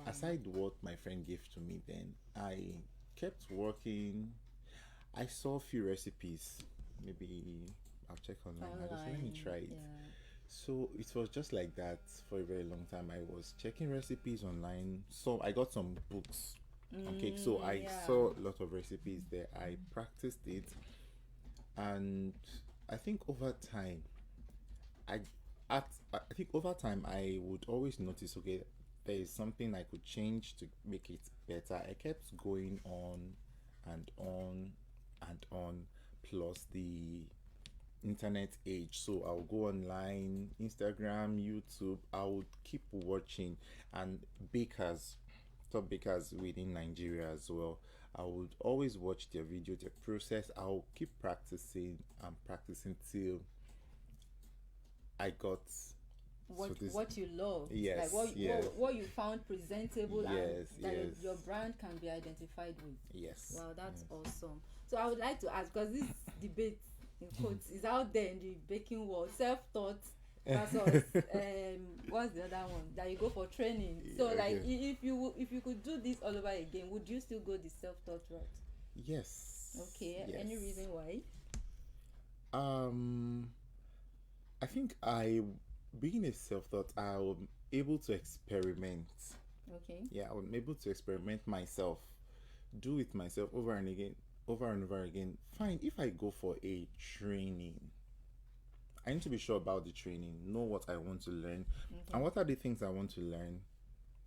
aside what my friend gave to me, then I kept working. I saw a few recipes. Maybe I'll check online. I just let me try it. Yeah. So it was just like that for a very long time. I was checking recipes online. So I got some books on cake. So I saw a lot of recipes there. I practiced it, and I think over time, I I think over time I would always notice, okay, there is something I could change to make it better. I kept going on and on and on, plus the internet age. So I'll go online, Instagram, YouTube. I would keep watching, and bakers, top bakers within Nigeria as well. I would always watch their video, their process. I'll keep practicing and practicing till I got What you love, yes, like what you found presentable, and yes, that yes, your brand can be identified with. yes. Wow, that's Yes. awesome. So I would like to ask, because this debate in quotes is out there in the baking world, self-taught versus what's the other one that you go for training. So like, Okay. if you could do this all over again, would you still go the self-taught route? Yes. Okay, Yes. any reason why? Um, I think being a self-taught, I was able to experiment. Okay. Yeah, I was able to experiment myself, do it myself over and again, over and over again. Fine, if I go for a training, I need to be sure about the training, know what I want to learn, and what are the things I want to learn.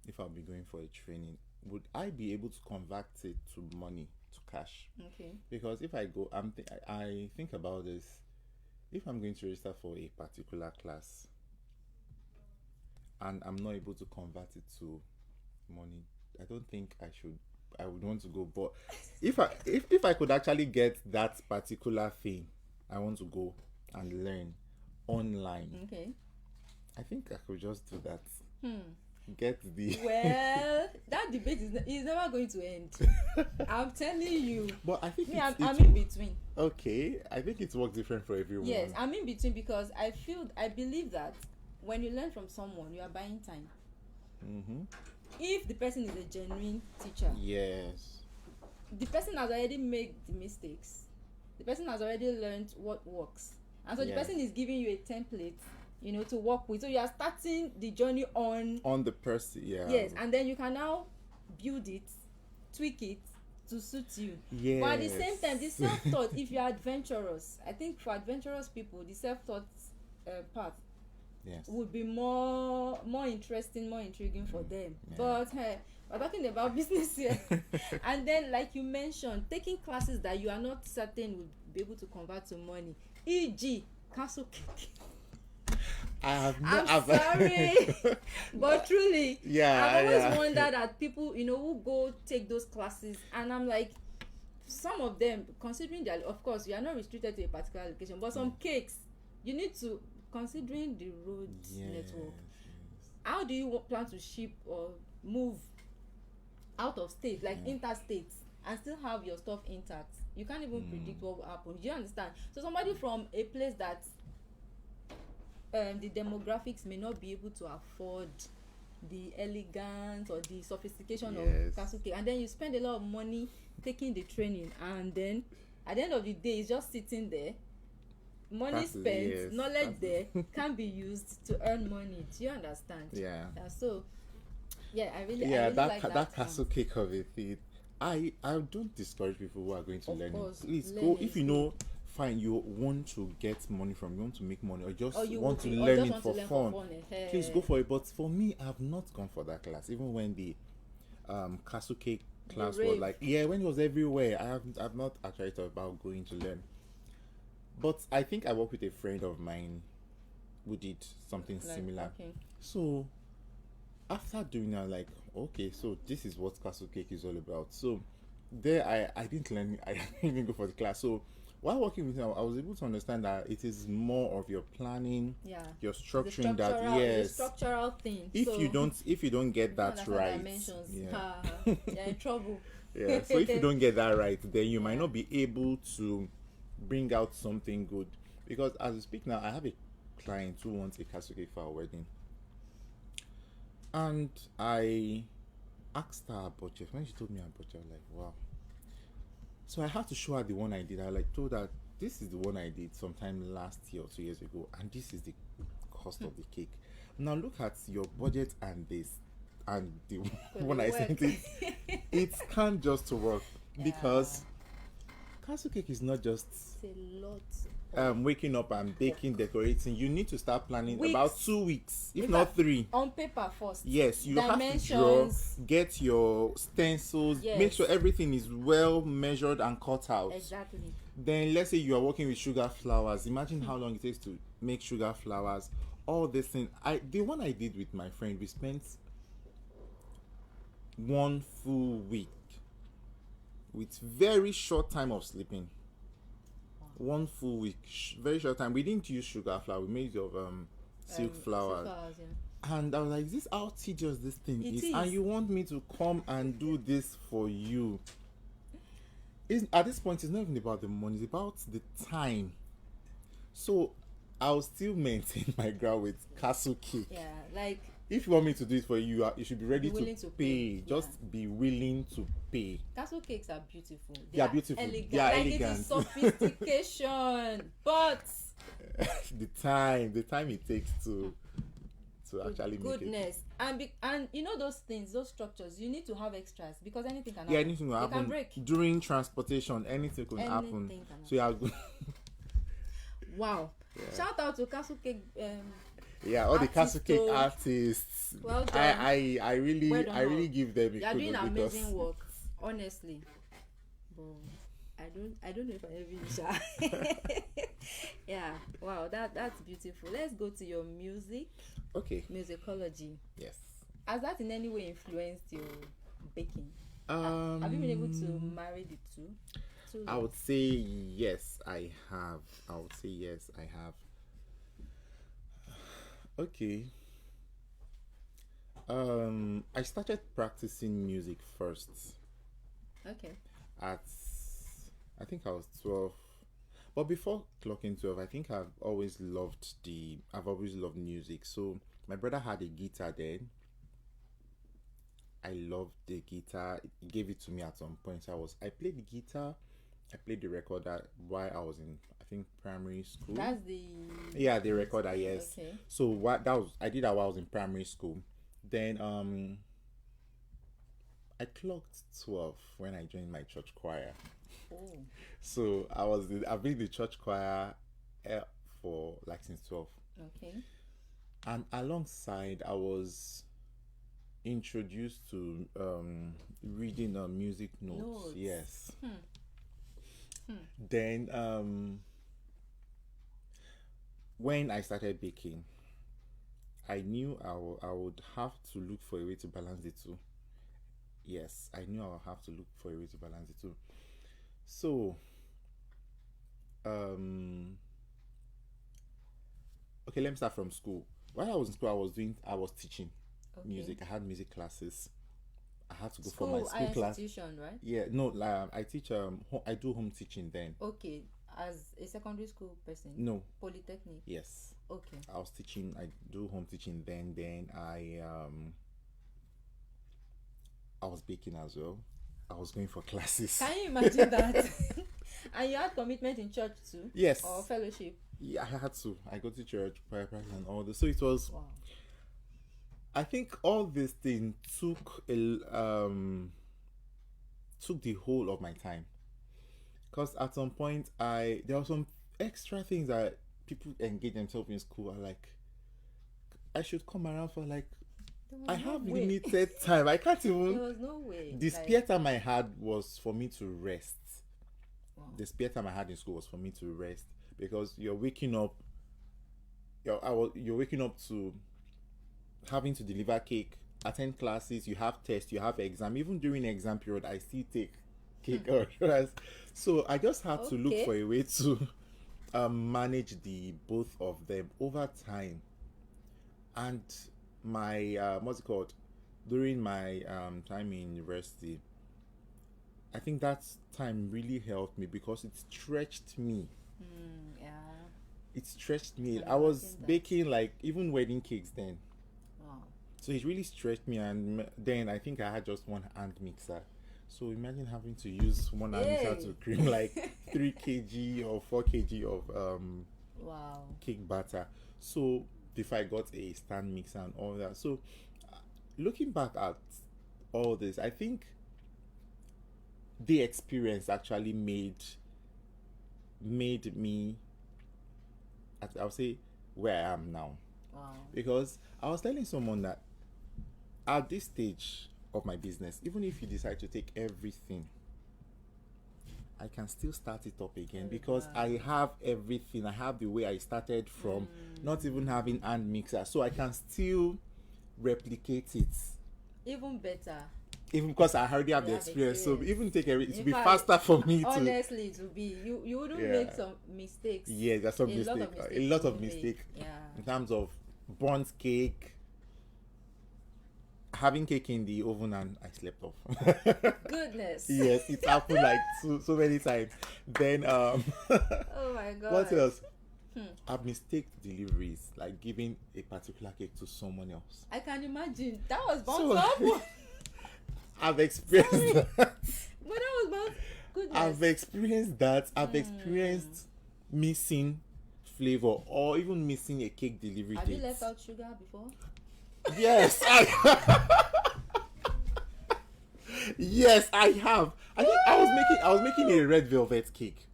If I'll be going for a training, would I be able to convert it to money, to cash? Okay. Because if I go, I think about this. If I'm going to register for a particular class and I'm not able to convert it to money, I don't think I would want to go. But if I could actually get that particular thing I want to go and learn online, Okay. I think I could just do that. Get the Well, that debate is never going to end. I'm telling you. But I think Me, I'm in between. okay. I think it works different for everyone. Yes, I'm in between, because I believe that when you learn from someone, you are buying time. Mm-hmm. If the person is a genuine teacher, Yes. the person has already made the mistakes. The person has already learned what works, and so the Yes. person is giving you a template, to work with. So you are starting the journey on the person. Yeah. yes, and then you can now build it, tweak it to suit you. Yes. But at the same time, the self-taught, if you are adventurous, I think for adventurous people, the self-taught path Yes. would be more interesting, more intriguing for them. Yeah. But hey, we're talking about business here. And then, like you mentioned, taking classes that you are not certain would be able to convert to money, e.g. castle cake. I'm sorry, but truly, Yeah, I've always yeah. wondered at people, who go take those classes, and I'm like, some of them, considering that, of course, you are not restricted to a particular location, but some cakes, you need to, considering the road network, how do you plan to ship or move out of state, like interstate, and still have your stuff intact? You can't even predict what will happen. Do you understand? So somebody from a place that the demographics may not be able to afford the elegance or the sophistication of castle cake, and then you spend a lot of money taking the training, and then at the end of the day it's just sitting there, money spent, knowledge there can be used to earn money. Do you understand? Yeah. So I really like that castle cake of a thing. I don't discourage people who are going to learn it. Please learn go it. if you know. Fine, you want to get money from, you want to make money, or just you want to learn it for fun. Please go for it. But for me, I've not gone for that class. Even when the castle cake class was like, when it was everywhere, I've not actually thought about going to learn. But I think I work with a friend of mine who did something similar. Okay. So after doing that, like, okay, so this is what castle cake is all about. So there, I didn't learn. I didn't even go for the class. So while working with him, I was able to understand that it is more of your planning, your structuring. The structural thing. If you don't get that right, you're in trouble. Yeah. So if you don't get that right, then you might not be able to bring out something good. Because as we speak now, I have a client who wants a castle cake for our wedding, and I asked her her budget. When she told me her budget, I was like, wow. So I had to show her the one I did. I like told her this is the one I did sometime last year or 2 years ago, and this is the cost of the cake. Now look at your budget and this, and the one I sent it. It can't just work because castle cake is not just It's a lot. Waking up and baking, decorating. You need to start planning Weeks. about 2 weeks, if In not fact, 3. On paper first. Yes, you have to draw, Dimensions. get your stencils, Yes. make sure everything is well measured and cut out. Exactly. Then let's say you are working with sugar flowers. Imagine how long it takes to make sugar flowers. All this thing. The one I did with my friend, we spent 1 full week with very short time of sleeping. 1 full week, very short time. We didn't use sugar flour. We made it of silk flowers. Yeah. And I was like, this is how tedious this thing It is. is. And you want me to come and do this for you? At this point, it's not even about the money, it's about the time. So I'll still maintain my ground with castle cake. Yeah, like If you want me to do it for you, you should be ready Be willing to to pay. pay. Just be willing to pay. castle cakes are beautiful. They are beautiful. Elegant. They are like elegant. it is sophistication, but the time it takes to actually make it. goodness, and you know those things, those structures, you need to have extras because anything can happen. Yeah, anything will They happen can break. during transportation. Anything could happen. Anything can So yeah, Wow. Yeah. Shout out to castle cake. yeah, all the castle cake Artisto. artists. Well done. I really Well done, I really all. give them a You are doing kudos because amazing work, honestly. But I don't know if I ever shy. Yeah. Wow, that's beautiful. Let's go to your music, okay. musicology. Yes. Has that in any way influenced your baking? Have you been able to marry the two? I would say yes, I have. Okay. I started practicing music first Okay. at, I think I was 12. But before clocking 12, I think I've always loved music. So my brother had a guitar then. I loved the guitar. He gave it to me at some point. I played the guitar. I played the recorder while I was in, I think, primary school. That's the the recorder, yes. Okay. So I did that while I was in primary school. Then I clocked 12 when I joined my church choir. Oh. So I've been in the church choir for like since 12. Okay. And alongside, I was introduced to reading music notes. Yes. Then when I started baking, I knew I would have to look for a way to balance the two. Yes, I knew I would have to look for a way to balance the two. So okay, let me start from school. While I was in school, I was teaching music. I had music classes. I had to go for my school class. Institution, right? Yeah, no, I teach. I do home teaching then. Okay, as a secondary school person. No. Polytechnic. Yes. Okay. I was teaching. I do home teaching then. Then I was baking as well. I was going for classes. Can you imagine that? And you had commitment in church too? Yes. Or fellowship? Yeah, I had to. I go to church, prayer practice, and all this. So it was. Wow. I think all this thing took the whole of my time, because at some point there were some extra things that people engage themselves in school. Are like, I should come around for like. I have limited time. I can't even. There was no way. The spare time I had was for me to rest. Wow. The spare time I had in school was for me to rest, because you're waking up. You're waking up to having to deliver cake, attend classes, you have tests, you have exam. Even during exam period, I still take cake orders. So I just had to look for a way to manage the both of them over time. And my what's it called? During my time in university, I think that time really helped me because it stretched me. Yeah. It stretched me. I was baking like even wedding cakes then. Wow. So it really stretched me, and then I think I had just one hand mixer. So imagine having to use one hand mixer to cream like 3 kg or 4 kg of Wow. cake batter. So if I got a stand mixer and all that. So looking back at all this, I think the experience actually made me, I'll say, where I am now. Wow. Because I was telling someone that at this stage of my business, even if you decide to take everything, I can still start it up again because I have everything. I have the way I started from, not even having hand mixer, so I can still replicate it. Even better. Even because I already have the experience, so even take it will be faster for me. Honestly, it will be. You wouldn't make some mistakes. Yeah, there's some mistakes. A lot of mistakes. Yeah. In terms of burnt cake, having cake in the oven and I slept off. Goodness. Yes, it happened like so many times. Then oh my god. What else? I've mistaked deliveries, like giving a particular cake to someone else. I can imagine. That was bound to happen. I've experienced that. But that was bound. Goodness. I've experienced that. I've experienced missing flavor or even missing a cake delivery date. Have you left out sugar before? Yes, yes, I have. I think I was making a red velvet cake.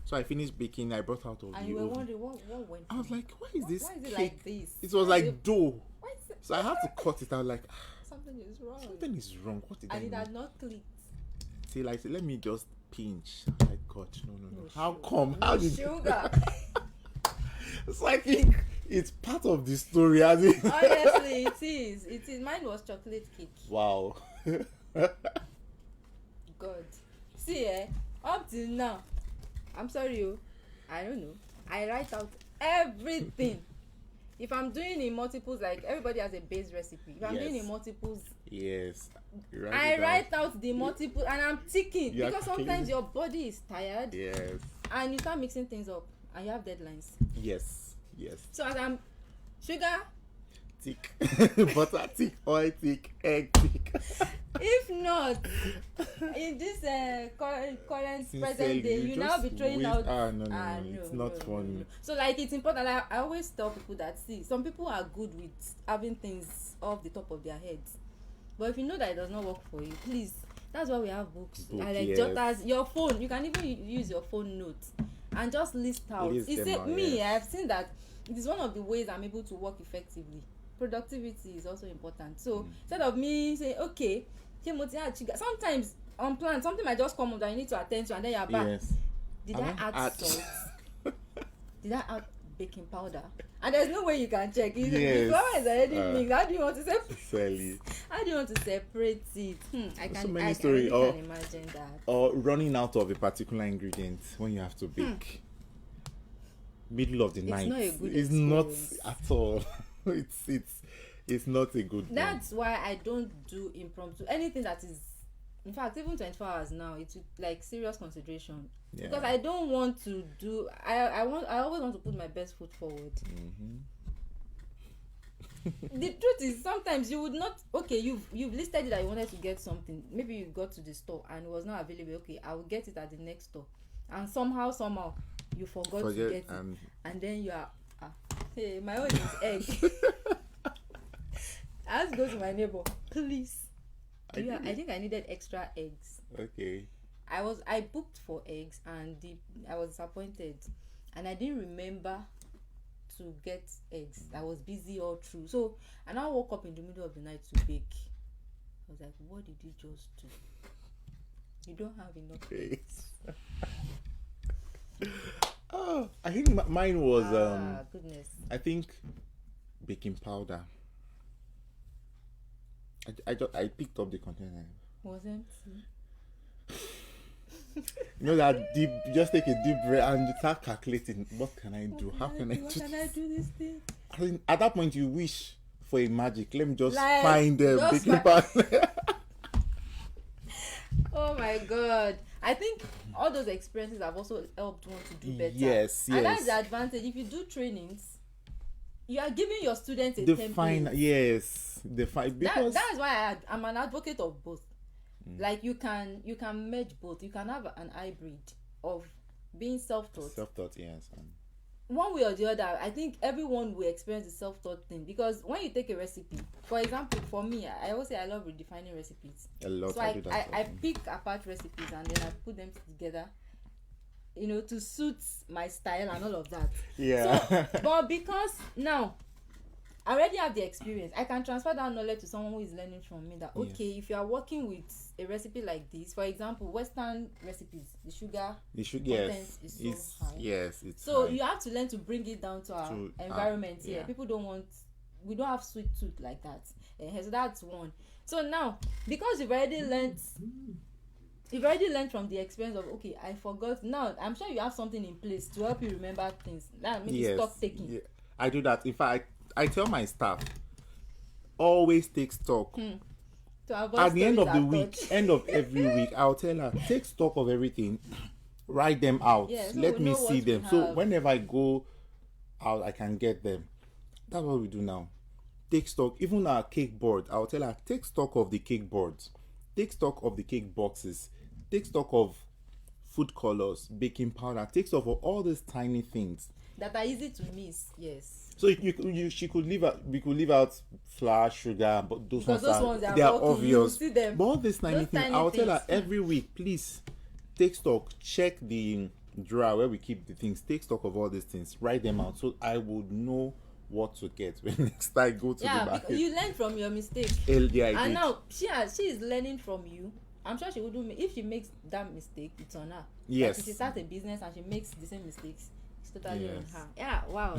So I finished baking. I brought out of the oven. And you were wondering what went. I was like, why is this why is it cake? like this? It was like dough. Why is it? So I had to cut it out. Like Something is wrong. something is wrong. What did I And it do? had not clicked. See, like, let me just pinch. I'm like, God, no. How come? No How did sugar. So I think it's part of the story, has it? Honestly, it is. It is. Mine was chocolate cake. Wow. God. See, up till now, I'm sorry, I don't know. I write out everything. If I'm doing in multiples, like everybody has a base recipe. If I'm doing in multiples, yes. I write out the multiple and I'm ticking You are because sometimes your body is tired. Yes. And you start mixing things up and you have deadlines. Yes. So as I'm sugar, tick, butter tick, oil tick, egg tick. if not in this current present day, you now be throwing out. No, it's not fun. No. So like it's important. Like, I always tell people that some people are good with having things off the top of their heads, but if you know that it does not work for you, please. That's why we have books and like jotters. Your phone, you can even use your phone notes and just list out. I've seen that it is one of the ways I'm able to work effectively. Productivity is also important. So instead of me saying, okay, sometimes unplanned, something might just come up that you need to attend to and then you're back. Yes. Did I add salt? Did I add baking powder? And there's no way you can check. The flour is already mixed. How do you want to separate? How do you want to separate it? I can imagine that. Or running out of a particular ingredient when you have to bake. Middle of the night. Not a good it's experience. Not at all. it's not a good one. That's why I don't do impromptu. Anything that is, in fact, even 24 hours now, it's like serious consideration. Yeah. Because I don't want to do. I always want to put my best foot forward. The truth is, sometimes you would not. Okay, you've listed it that you wanted to get something. Maybe you got to the store and it was not available. Okay, I will get it at the next store. And somehow you forgot to get it, and then you are. Hey, my own is egg. I have to go to my neighbor, please. I think I needed extra eggs. Okay. I booked for eggs and I was disappointed, and I didn't remember to get eggs. I was busy all through. So I now woke up in the middle of the night to bake. I was like, what did you just do? You don't have enough eggs. Oh, I think mine was goodness. I think baking powder. I picked up the container. Was empty. You know that deep. Just take a deep breath and you start calculating. What can I do? How can I do? What can I do this thing? I mean, at that point, you wish for a magic. Let me just find the baking powder. Oh my God! I think all those experiences have also helped one to do better. Yes. And that's the advantage. If you do trainings, you are giving your students a define, template. yes, define, because That's why I'm an advocate of both. Like you can merge both. You can have an hybrid of being self-taught, yes, one way or the other. I think everyone will experience the self-taught thing, because when you take a recipe, for example, for me, I always say I love redefining recipes. a lot. So I pick apart recipes and then I put them together, to suit my style and all of that. Yeah. So, but because now I already have the experience, I can transfer that knowledge to someone who is learning from me. That okay, if you are working with a recipe like this, for example, Western recipes, the sugar content is so high. Yes, it's so high. you have to learn to bring it down to our environment here. Yeah. People we don't have sweet tooth like that. So that's one. So now, because you've already learned from the experience of, okay, I forgot. Now I'm sure you have something in place to help you remember things. That maybe stock taking. Yeah. I do that. In fact, I tell my staff, always take stock. To avoid At the end of the stories week, touch. end of every week, I'll tell her, take stock of everything, write them out, Yeah, so let we me know see what them. we So have. whenever I go out, I can get them. That's what we do now. Take stock. Even our cake board, I'll tell her, take stock of the cake boards, take stock of the cake boxes, take stock of food colors, baking powder, take stock of all these tiny things that are easy to miss. Yes. So she could leave out. We could leave out flour, sugar, but those Because ones those they are bulky, you obvious. see them. But all these tiny Those things, tiny I'll tell her things. every week, please take stock. Check the drawer where we keep the things. Take stock of all these things. Write them out so I would know what to get when next I go to the Yeah, market. because you learn from your mistake. Yeah, I And did. now she is learning from you. I'm sure she would do. If she makes that mistake, it's on her. Yes. Like if she starts a business and she makes the same mistakes, it's totally on Yes. her. Yeah. Wow.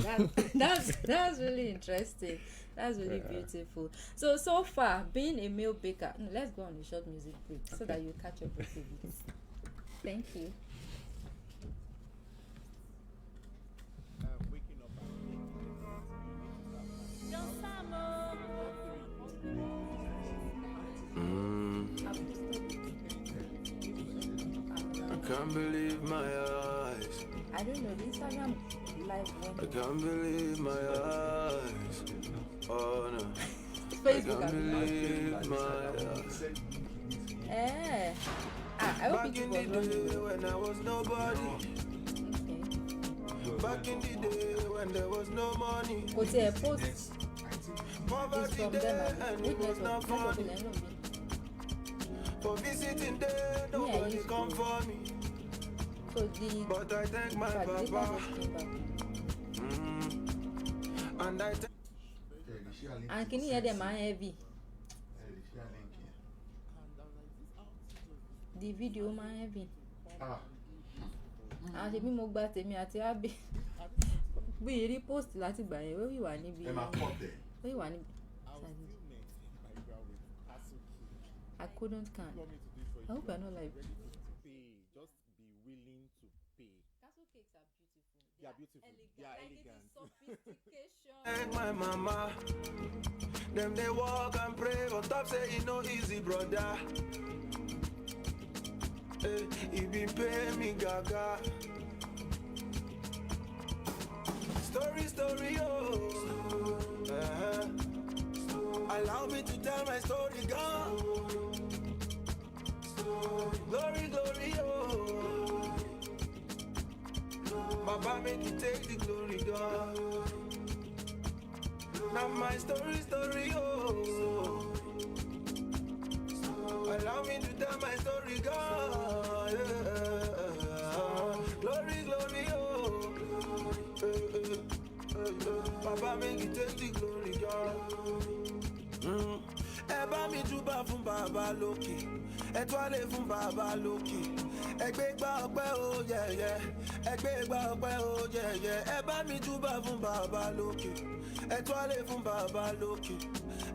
That's really interesting. That's really beautiful. So far, being a male baker. Let's go on a short music break so that you catch up with it. Thank you. Waking up I can't believe my eyes. I don't know. The Instagram live I went. can't believe my eyes. Oh no. I Facebook can't and believe my eyes. I hope Back it in was the running. day when I was nobody. Okay. Back in the day when there was no money. Kò tí ẹ post is Poverty from there them and and it was not network funny. lẹ́nu mi. For visiting there, nobody used come to. for me. So the But I thank my the data papa. just came back. And I thank And kìíní yẹn dẹ̀ máa ń heavy. The video máa ń heavy. And ṣebí mo gba tèmi àti Abby. Bí ìrí post láti gbà yẹn, ó yìí wà níbi. Ó yìí wà níbi. I couldn't can. I hope you're not like. Just be willing to pay. Castle cakes are beautiful. They are beautiful. They are elegant. Sophistication. thank my mama. Them they walk and pray, but top say it no easy, brother. Hey, he been pay me gaga. Story, oh. Allow me to tell my story, God. Glory, oh. Baba make you take the glory, God. Now my story, oh. Allow me to tell my story, God. Yeah. Glory, oh. Baba make you take the glory, God. Ẹ bá mi júbà fún bàbá lókè, ẹ twálé fún bàbá lókè, ẹ gbé gbá ọpẹ́ ó yẹ̀yẹ́, ẹ gbé gbá ọpẹ́ ó yẹ̀yẹ́, ẹ bá mi júbà fún bàbá lókè, ẹ twálé fún bàbá lókè,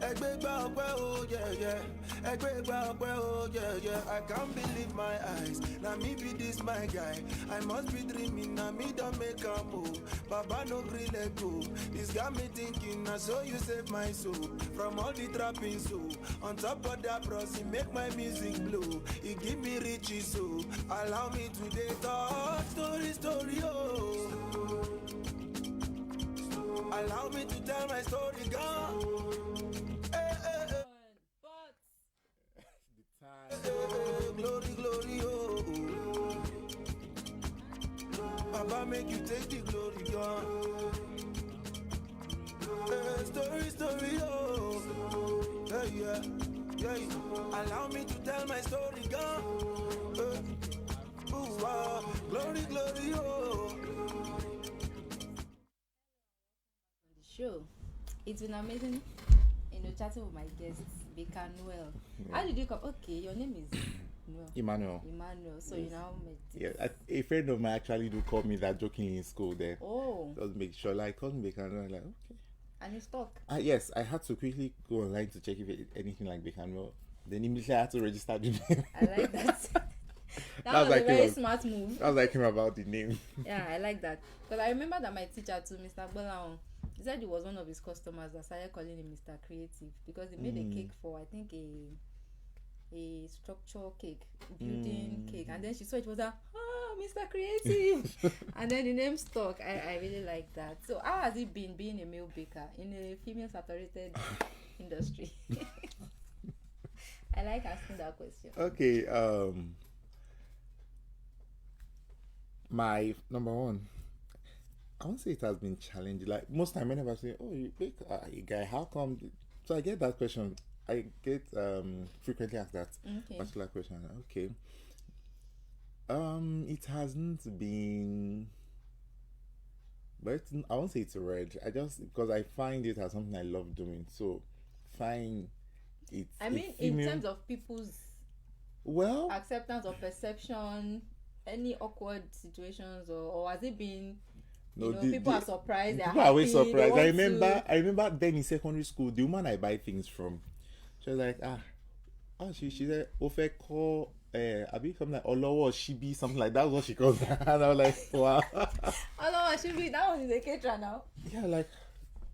ẹ gbé gbá ọpẹ́ ó yẹ̀yẹ́, ẹ gbé gbá ọpẹ́ ó yẹ̀yẹ́. I can't believe my eyes, na me be this my guy, I must be dreaming, na me don make am o, Baba no gree let go, this got me thinking, na so you save my soul, from all the trappings so, on top of that bros, he make my music blow, he give me riches so, allow me to dey talk story, oh. Allow me to tell my story, girl. But The time. Glory, glory, oh. Baba make you take the glory, girl. Story, story, oh. Yeah, yeah, yeah. Allow me to tell my story, girl. Glory, glory, oh. the show, it's been amazing, chatting with my guests, Baker Nuel. How did you come? Okay, your name is Nuel. Emmanuel. Emmanuel. So you now met. Yeah, a friend of mine actually do call me that jokingly in school there. Oh. Just make sure, like, call me Baker Nuel, like, okay. And you stuck. Yes, I had to quickly go online to check if anything like Baker Nuel. Then immediately I had to register the name. I like that. That was a very smart move. That was like him about the name. Yeah, I like that. Because I remember that my teacher too, Mr. Bolawon, he said he was one of his customers that started calling him Mr. Creative because he made a cake for, I think, a structure cake, building cake, and then she saw it was Mr. Creative, and then the name stuck. I really like that. So how has it been being a male baker in a female saturated industry? I like asking that question. Okay, my number one, I won't say it has been challenging. Like most time whenever I say, oh, you bake a guy, how come? So I get that question. I get frequently asked that particular question. Okay. It hasn't been, but I won't say it's a red. I just, because I find it as something I love doing. So find it. I mean, in terms of people's acceptance or perception, any awkward situations, or has it been? People are surprised. People are always surprised. I remember then in secondary school, the woman I buy things from, she was like, she said, Ofe call, Abi something like Olowo Shibi, something like that was what she called her. And I was like, wow. Olowo Shibi, that one is a caterer now. Yeah, like,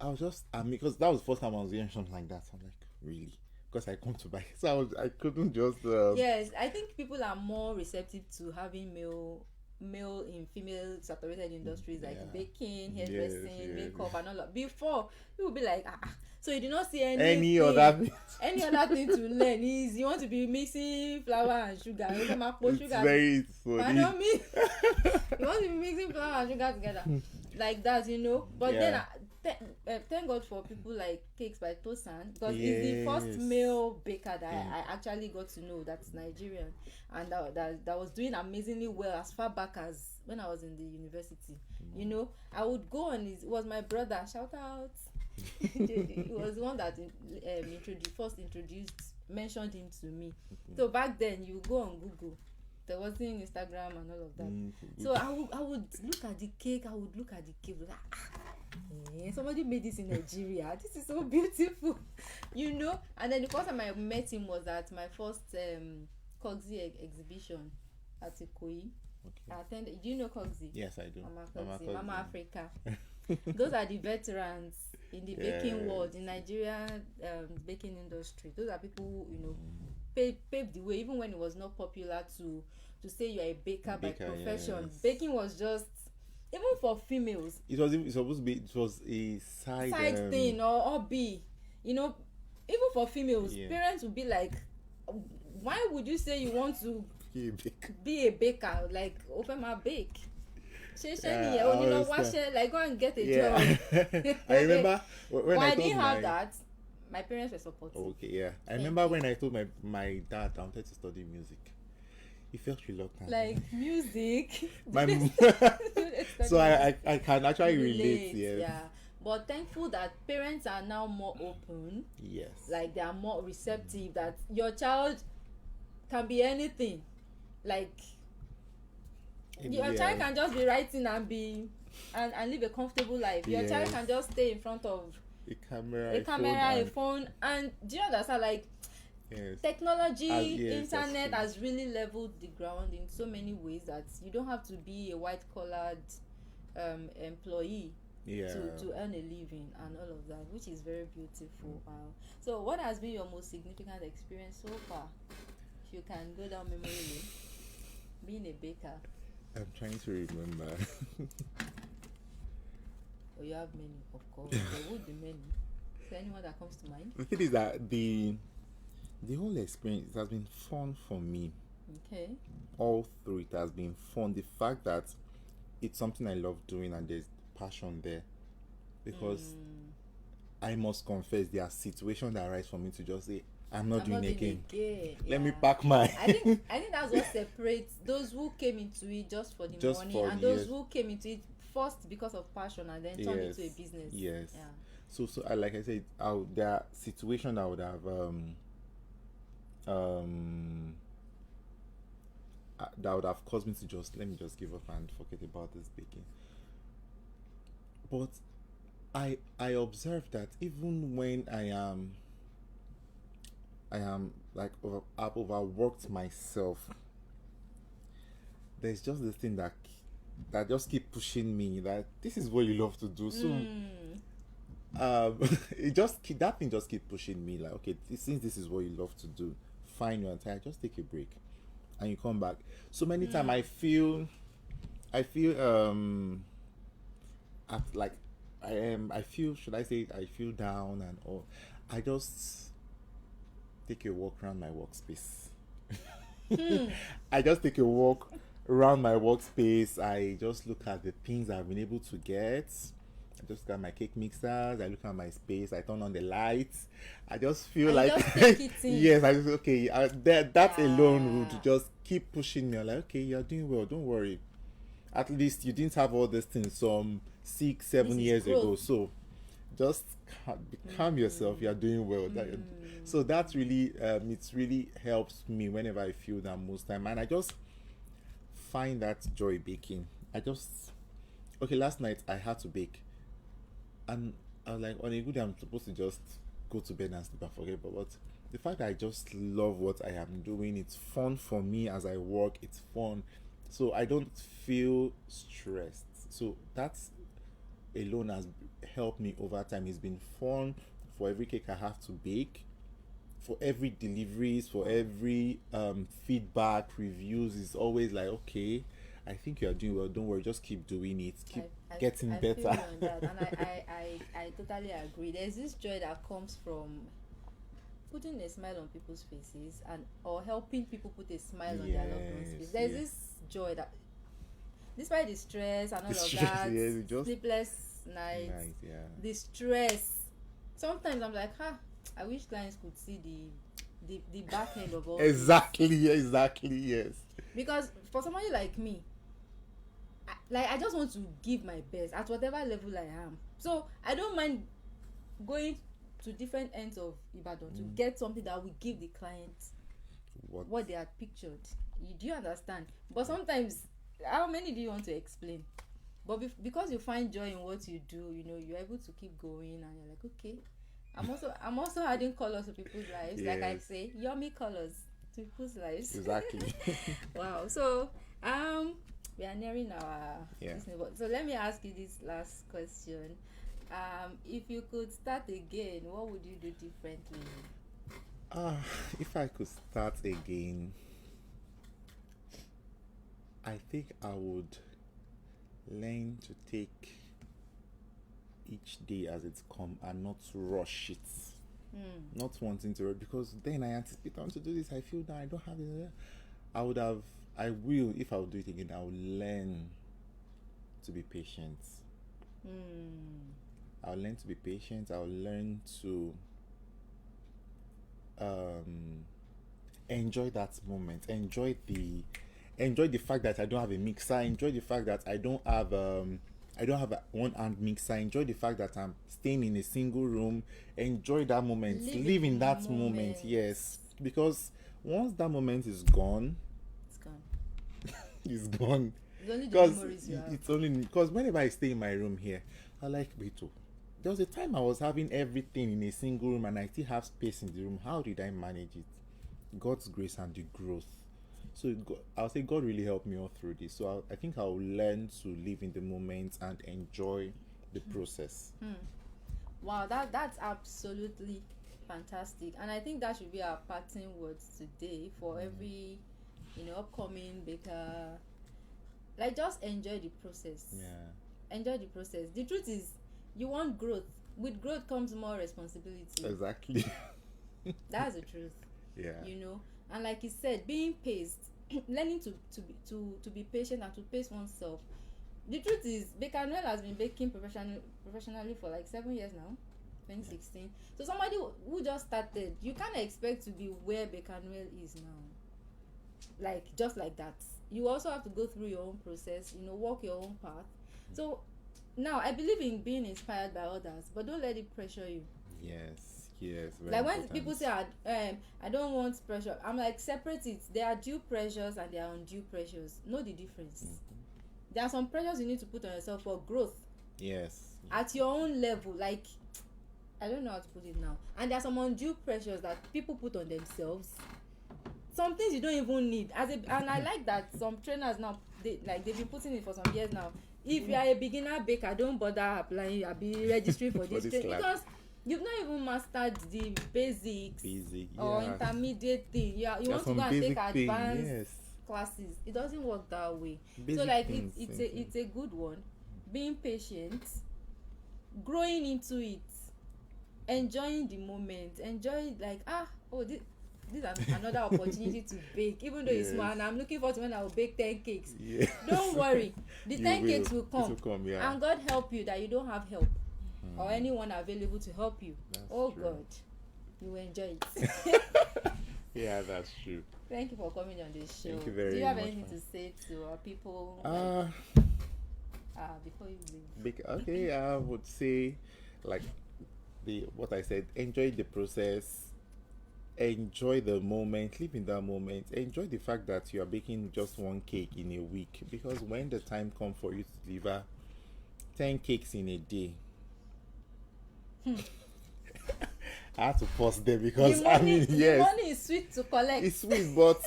I was just, because that was the first time I was hearing something like that. So I'm like, really? Because I come to buy. So I couldn't just. Yes, I think people are more receptive to having male in female saturated industries like baking, hairdressing, makeup, and all that. Before, people would be like, so you do not see any other thing to learn is you want to be mixing flour and sugar. You come up with sugar. Very funny. I know me. You want to be mixing flour and sugar together like that, But then thank God for people like Cakes by Tosan, because he's the first male baker that I actually got to know that's Nigerian, and that was doing amazingly well as far back as when I was in the university. I would go on it was my brother, shout out. He was the one that mentioned him to me. So back then you go on Google, there wasn't Instagram and all of that. So I would look at the cake, somebody made this in Nigeria. This is so beautiful, And then the first time I met him was at my first Cogsy exhibition at Ikoyi. I attended. Do you know Cogsy? Yes, I do. Mama Africa. Those are the veterans in the baking world, in Nigeria, baking industry. Those are people who paved the way, even when it was not popular to say you're a baker by profession. Yes. Baking was just, even for females, it was supposed to be, it was a side thing or hobby. Even for females, parents would be like, why would you say you want to be a baker? Like, open my bake. Like, go and get a job. I remember when I didn't have that, my parents were supportive. Okay, yeah. I remember when I told my dad I wanted to study music. He felt reluctant. Like, music? So I can actually relate, yes. Yeah. But thankful that parents are now more open. Yes. Like, they are more receptive that your child can be anything. Like, your child can just be writing and live a comfortable life. Your child can just stay in front of a camera, a phone, and do you understand? Like, technology, internet has really leveled the ground in so many ways that you don't have to be a white collared employee to earn a living and all of that, which is very beautiful. Wow. So what has been your most significant experience so far? If you can go down memory lane, being a baker. I'm trying to remember. or you have many? Of course, there would be many. Is there anyone that comes to mind? The thing is that the whole experience, it has been fun for me. Okay. All through it has been fun. The fact that it's something I love doing and there's passion there, because I must confess there are situations that arise for me to just say I'm not doing again. Let me pack my I think that's what separates those who came into it just for the money and those who came into it first because of passion and then turned into a business. Yes. Yeah. So like I said, there are situations I would have that would have caused me to just let me just give up and forget about this baking. But I observed that even when I am like I've overworked myself, there's just this thing that just keep pushing me that this is what you love to do. So that thing just keep pushing me like, okay, since this is what you love to do, fine, you're tired, just take a break and you come back. So many times I feel like I feel, should I say, I feel down and all. I just take a walk around my workspace. I just take a walk around my workspace. I just look at the things I've been able to get. I just got my cake mixers. I look at my space. I turn on the lights. I just feel like yes. I just that alone would just keep pushing me. I'm like, okay, you're doing well. Don't worry. At least you didn't have all these things some 6-7 years ago. So just calm yourself. You're doing well. So that's really it really helps me whenever I feel that most time, and I just find that joy baking. Last night I had to bake, and I was like, on a good day I'm supposed to just go to bed and sleep and forget, but the fact that I just love what I am doing, it's fun for me as I work, it's fun, so I don't feel stressed. So that's alone has helped me over time. It's been fun for every cake I have to bake, for every deliveries, for every feedback, reviews. Is always like, okay, I think you are doing well, don't worry, just keep doing it, keep getting better. Feel you on that. And I totally agree. There's this joy that comes from putting a smile on people's faces or helping people put a smile on their loved ones' face. There's this joy that, despite the stress and all of that, sleepless nights, the stress, sometimes I'm like, I wish clients could see the back end of all exactly, yes. Because for somebody like me, I just want to give my best at whatever level I am. So I don't mind going to different ends of Ibadan to get something that will give the client what they had pictured. Do you understand? But sometimes, how many do you want to explain? But because you find joy in what you do, you're able to keep going, and you're like, okay, I'm also adding colors to people's lives. Yes. Like I say, yummy colors to people's lives. Exactly. Wow. So we are nearing our listening. So let me ask you this last question. If you could start again, what would you do differently? If I could start again, I think I would learn to take each day as it's come and not rush it. Not wanting to rush, because then I anticipate I want to do this, I feel that I don't have it. I will, if I will do it again, I will learn to be patient. I'll learn to be patient. I'll learn to enjoy that moment. Enjoy the fact that I don't have a mixer. Enjoy the fact that I don't have a one-hand mixer. Enjoy the fact that I'm staying in a single room. Enjoy that moment. Live in that moment. Yes, because once that moment is gone, it's gone. It's only the memories you have. It's only because whenever I stay in my room here, I like Beto. There was a time I was having everything in a single room and I still have space in the room. How did I manage it? God's grace and the growth. So I'll say God really helped me all through this. So I think I'll learn to live in the moment and enjoy the process. Wow, that's absolutely fantastic. And I think that should be our parting words today for every upcoming baker. Like, just enjoy the process. Enjoy the process. The truth is, You want growth. With growth comes more responsibility. Exactly. That's the truth. Yeah. You know, and like you said, being paced, learning to be patient and to pace oneself. The truth is, Noel has been baking professionally for like 7 years now, 2016. So somebody who just started, you can't expect to be where Noel is now. Like just like that, you also have to go through your own process. You know, walk your own path. So now I believe in being inspired by others, but don't let it pressure you. Yes, like when people say I don't want pressure, I'm like, separate it. There are due pressures and there are undue pressures. Know the difference. There are some pressures you need to put on yourself for growth. Yes. At your own level, like I don't know how to put it now. And there are some undue pressures that people put on themselves. Some things you don't even need. And I like that some trainers now, they've been putting it for some years now. If you are a beginner baker, don't bother applying. I'll be registering for this training because you've not even mastered the basics or intermediate thing. You want to go and take advanced classes. It doesn't work that way. Basic so like it's a good one. Being patient, growing into it, enjoying the moment, this is another opportunity to bake, even though it's small, and I'm looking forward to when I will bake 10 cakes. Don't worry, the 10 cakes will come, and God help you that you don't have help or anyone available to help you. That's true. God, you will enjoy it. Yeah, that's true. Thank you for coming on this show. Thank you very much. Do you have anything to say to our people? Before you leave. Okay, I would say, like what I said, enjoy the process, enjoy the moment, live in that moment, enjoy the fact that you are baking just one cake in a week, because when the time comes for you to deliver 10 cakes in a day, I had to pause there because the money is sweet to collect. It's sweet, but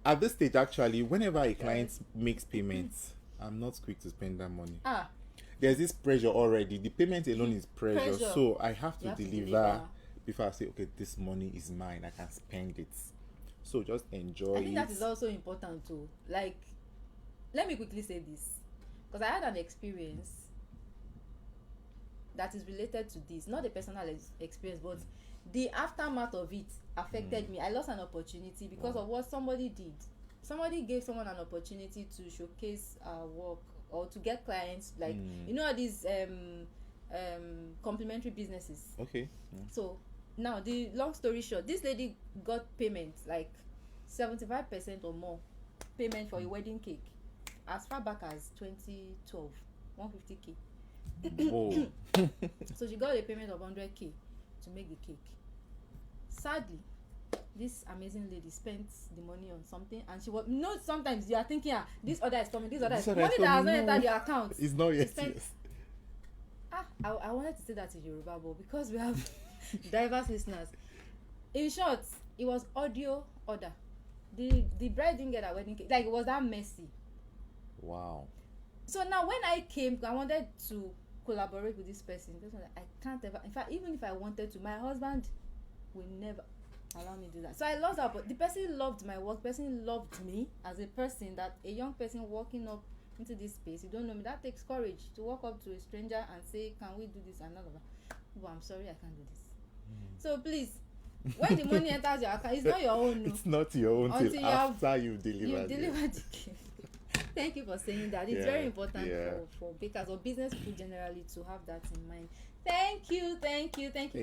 at this stage, actually, whenever a client makes payments, I'm not quick to spend that money. There's this pressure already. The payment alone is pressure. So I have to deliver before I say, okay, this money is mine. I can spend it. So just enjoy it. I think that is also important too. Like, let me quickly say this, because I had an experience that is related to this, not the personal experience, but the aftermath of it affected me. I lost an opportunity because of what somebody did. Somebody gave someone an opportunity to showcase work or to get clients, like you know these complementary businesses. Okay. So now, the long story short, this lady got payment like 75% or more payment for a wedding cake as far back as 2012, 150k. Whoa. So she got a payment of 100k to make the cake. Sadly, this amazing lady spent the money on something, and she was sometimes you are thinking, this order is coming, this order is coming. Money that has not entered your account. It's not yet. I wanted to say that in Yoruba, but because we have diverse listeners, in short, it was audio order. The bride didn't get a wedding cake. Like, it was that messy. Wow. So now when I came, I wanted to collaborate with this person. I can't ever, in fact, even if I wanted to, my husband will never allow me to do that. So I lost that, but the person loved my work. The person loved me as a person, that a young person walking up into this space, you don't know me, that takes courage to walk up to a stranger and say, can we do this and all of that. Well, I'm sorry, I can't do this. So please, when the money enters your account, it's not your own. No. It's not your own until after you deliver the cake. Thank you for saying that. It's very important for bakers or business people generally to have that in mind. Thank you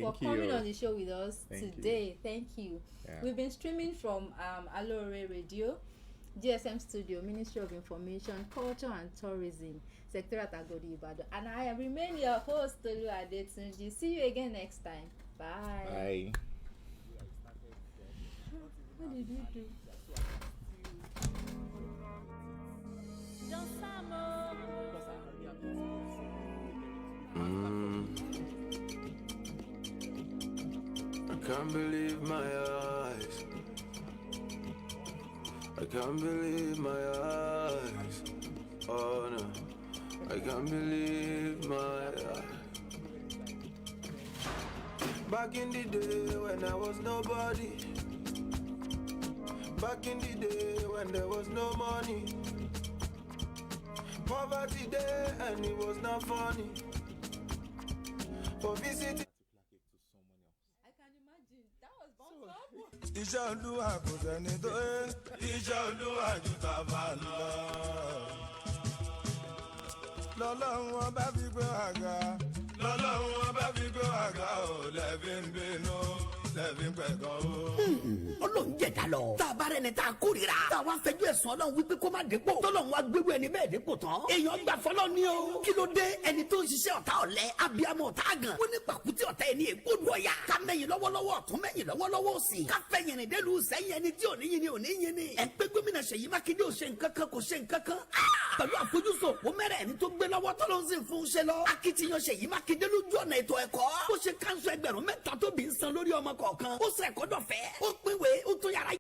for coming on the show with us today. Thank you. Yeah. We've been streaming from Onuorah Radio, GSM Studio, Ministry of Information, Culture and Tourism, Secretariat Agodi Ibadan. And I remain your host, Tolu A. Adetunji. See you again next time. Bye. Bye. What did you do? I can't believe my eyes. I can't believe my eyes. Oh no, I can't believe my eyes. Back in the day when I was nobody. Back in the day when there was no money. Poverty day and it was not funny. So visit it. I can imagine that was bound to happen. Iṣẹ́ Olúwa kò sẹ́ni tó yé. Iṣẹ́ Olúwa ju tàbá lọ. Lọ́lọ́run ọba fi gbé àga. Lọ́lọ́run ọba fi gbé àga ò lẹ́bí ń bínú lẹ́bí ń pẹ̀gàn o. Ọlọ́run jẹ̀dá lọ. Tá a bá rẹ̀ ni tá a kórìíra. Tá a wá fẹjọ́ ẹ̀sùn Ọlọ́run wípé kó má dépò. Tọ́lọ́run wá gbégbé ẹni bẹ́ẹ̀ dépò tán. Èèyàn gbà fọlọ́ ni o. Kí ló dé ẹni tó ń ṣiṣẹ́ ọ̀tá ọ̀lẹ abiyamọ ọ̀tá àgàn. Wọ́n ní pàkúté ọ̀tá ẹni ègbódù ọ̀yà. Ká mẹ́yìn lọ́wọ́lọ́wọ́ ọ̀tún mẹ́yìn lọ́wọ́lọ́wọ́ òsì. Ká fẹ́yìn rìn délùú sẹ́yìn ẹni tí ò ní yin ni ò ní yin ni. Ẹ pé gómìnà Ṣèyí Mákindé ò ṣe nǹkan kan kò ṣe nǹkan kan. Pẹ̀lú àfojúsùn òpó mẹ́rẹ̀ẹ̀rin tó gbé lọ́wọ́ tó ló ń sìn fún un ṣe lọ. Akitiyan Ṣèyí Mákindé lójú ọ̀nà ètò ẹ̀kọ́. Ó ṣe káńsù 3,000 tó bí ń san lórí ọmọ kọ̀ọ̀kan. Ó ṣe ẹ̀kọ́ dọ̀fẹ́. Ó pínwé ó tún yàrá